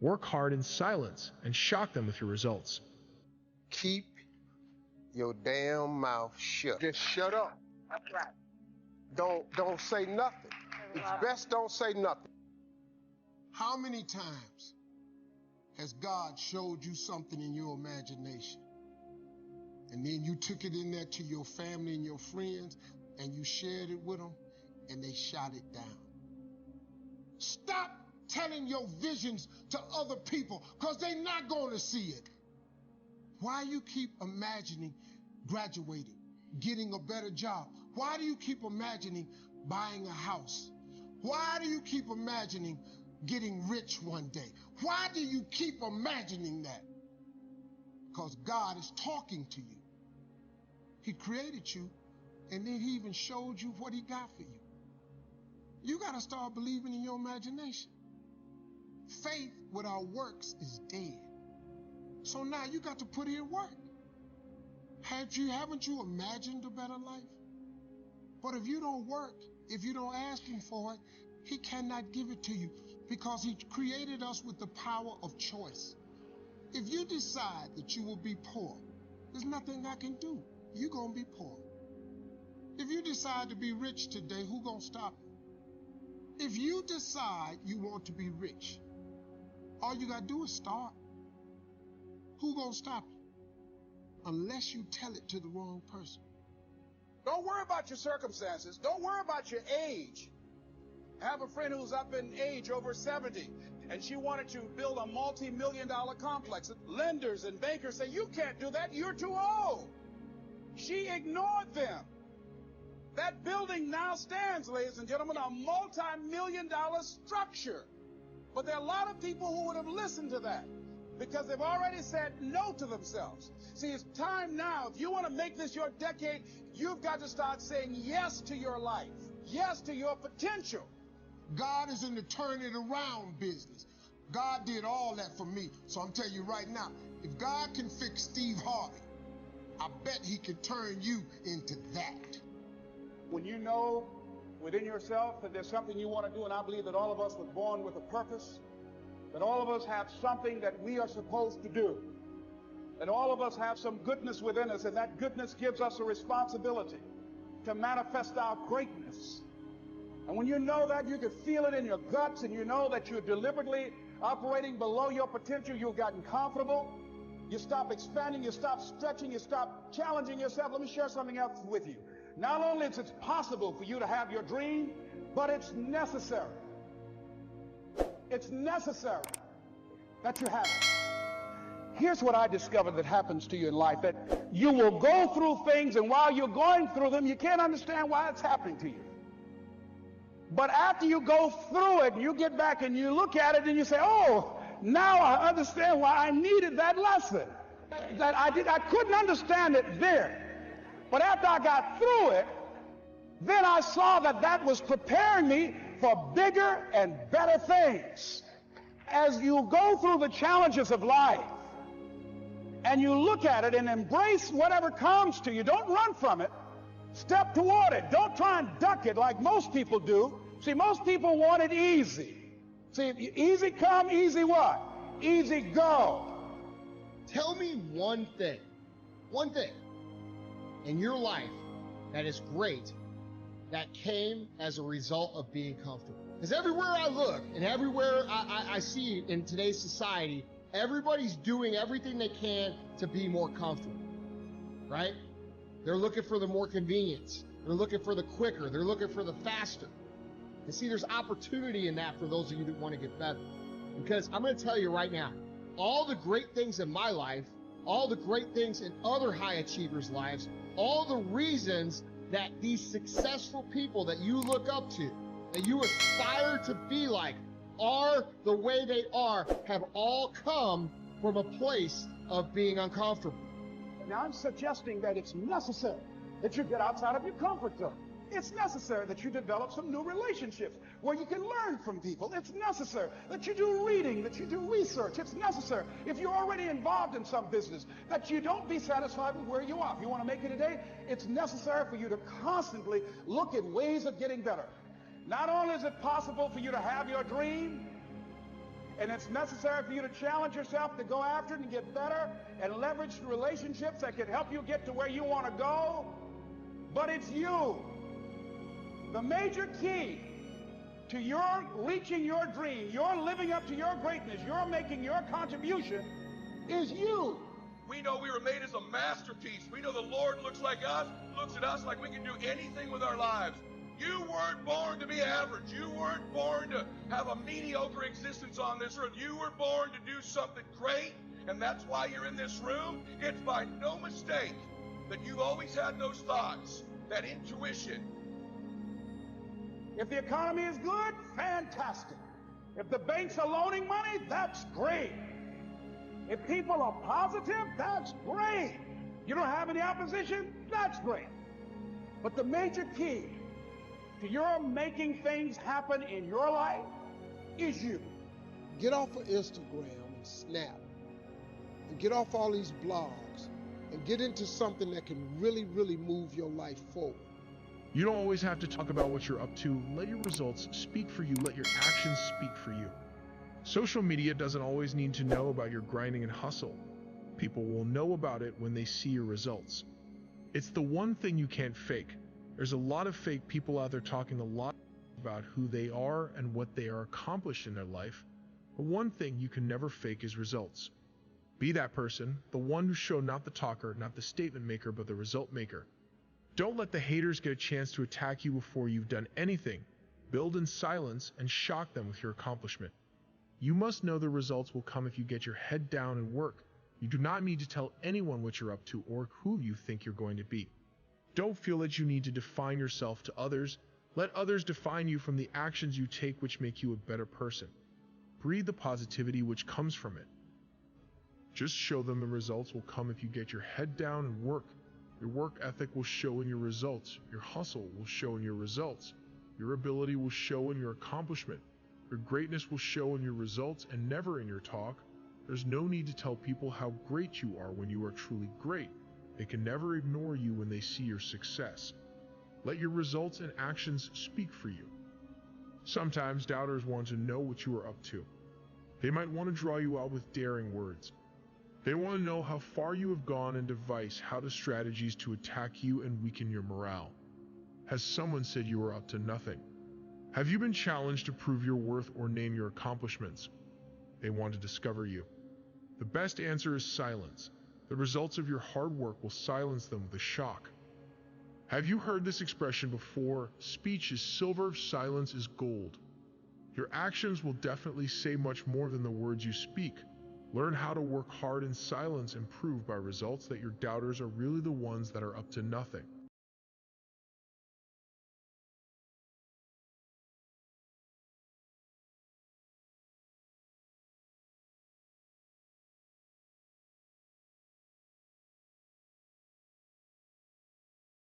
Work hard in silence and shock them with your results. Keep your damn mouth shut. Just shut up. That's right. Don't say nothing. It's best don't say nothing. How many times has God showed you something in your imagination, and then you took it in there to your family and your friends, and you shared it with them, and they shot it down? Stop telling your visions to other people, because they're not going to see it. Why you keep imagining graduating, getting a better job? Why do you keep imagining buying a house? Why do you keep imagining getting rich one day? Why do you keep imagining that? Because God is talking to you. He created you, and then he even showed you what he got for you. You got to start believing in your imagination. Faith without works is dead. So now you got to put in work. Haven't you imagined a better life? But if you don't work, if you don't ask him for it, he cannot give it to you, because he created us with the power of choice. If you decide that you will be poor, there's nothing I can do. You're going to be poor. If you decide to be rich today, who's going to stop you? If you decide you want to be rich, all you got to do is start. Who's going to stop you? Unless you tell it to the wrong person. Don't worry about your circumstances. Don't worry about your age. I have a friend who's up in age, over 70, and she wanted to build a multi-million-dollar complex. Lenders and bankers say, you can't do that, you're too old. She ignored them. That building now stands, ladies and gentlemen, a multi-million-dollar structure. But there are a lot of people who would have listened to that, because they've already said no to themselves. See, it's time now. If you want to make this your decade, you've got to start saying yes to your life, yes to your potential. God is in the turn it around business. God did all that for me. So I'm telling you right now, if God can fix Steve Harvey, I bet he can turn you into that. When you know within yourself that there's something you want to do, and I believe that all of us were born with a purpose, that all of us have something that we are supposed to do, that all of us have some goodness within us, and that goodness gives us a responsibility to manifest our greatness. And when you know that, you can feel it in your guts, and you know that you're deliberately operating below your potential. You've gotten comfortable. You stop expanding, you stop stretching, you stop challenging yourself. Let me share something else with you. Not only is it possible for you to have your dream, but it's necessary. It's necessary that you have it. Here's what I discovered that happens to you in life, that you will go through things, and while you're going through them, you can't understand why it's happening to you. But after you go through it, you get back and you look at it and you say, oh, now I understand why I needed that lesson. That I couldn't understand it then. But after I got through it, then I saw that that was preparing me for bigger and better things. As you go through the challenges of life and you look at it and embrace whatever comes to you, don't run from it. Step toward it. Don't try and duck it like most people do. See, most people want it easy. See, easy come, easy what? Easy go. Tell me one thing in your life that is great that came as a result of being comfortable. Because everywhere I look and everywhere I see in today's society, everybody's doing everything they can to be more comfortable, right? They're looking for the more convenience. They're looking for the quicker. They're looking for the faster. And see, there's opportunity in that for those of you that want to get better. Because I'm going to tell you right now, all the great things in my life, all the great things in other high achievers' lives, all the reasons that these successful people that you look up to, that you aspire to be like, are the way they are, have all come from a place of being uncomfortable. Now, I'm suggesting that it's necessary that you get outside of your comfort zone. It's necessary that you develop some new relationships where you can learn from people. It's necessary that you do reading, that you do research. It's necessary, if you're already involved in some business, that you don't be satisfied with where you are. If you want to make it today, it's necessary for you to constantly look at ways of getting better. Not only is it possible for you to have your dream, And it's necessary for you to challenge yourself to go after it and get better and leverage relationships that can help you get to where you want to go. But it's you. The major key to your reaching your dream, your living up to your greatness, your making your contribution is you. We know we were made as a masterpiece. We know the Lord looks at us like we can do anything with our lives. You weren't born to be average. You weren't born to have a mediocre existence on this earth. You were born to do something great, and that's why you're in this room. It's by no mistake that you've always had those thoughts, that intuition. If the economy is good, fantastic. If the banks are loaning money, that's great. If people are positive, that's great. You don't have any opposition, that's great. But the major key to your making things happen in your life is you. Get off of Instagram and Snap and get off all these blogs and get into something that can really, really move your life forward. You don't always have to talk about what you're up to. Let your results speak for you. Let your actions speak for you. Social media doesn't always need to know about your grinding and hustle. People will know about it when they see your results. It's the one thing you can't fake. There's a lot of fake people out there talking a lot about who they are and what they are accomplished in their life. But one thing you can never fake is results. Be that person, the one who showed not the talker, not the statement maker, but the result maker. Don't let the haters get a chance to attack you before you've done anything. Build in silence and shock them with your accomplishment. You must know the results will come if you get your head down and work. You do not need to tell anyone what you're up to or who you think you're going to be. Don't feel that you need to define yourself to others. Let others define you from the actions you take which make you a better person. Breathe the positivity which comes from it. Just show them the results will come if you get your head down and work. Your work ethic will show in your results. Your hustle will show in your results. Your ability will show in your accomplishment. Your greatness will show in your results and never in your talk. There's no need to tell people how great you are when you are truly great. They can never ignore you when they see your success. Let your results and actions speak for you. Sometimes doubters want to know what you are up to. They might want to draw you out with daring words. They want to know how far you have gone and devise how to strategies to attack you and weaken your morale. Has someone said you are up to nothing? Have you been challenged to prove your worth or name your accomplishments? They want to discover you. The best answer is silence. The results of your hard work will silence them with a shock. Have you heard this expression before? Speech is silver, silence is gold. Your actions will definitely say much more than the words you speak. Learn how to work hard in silence and prove by results that your doubters are really the ones that are up to nothing.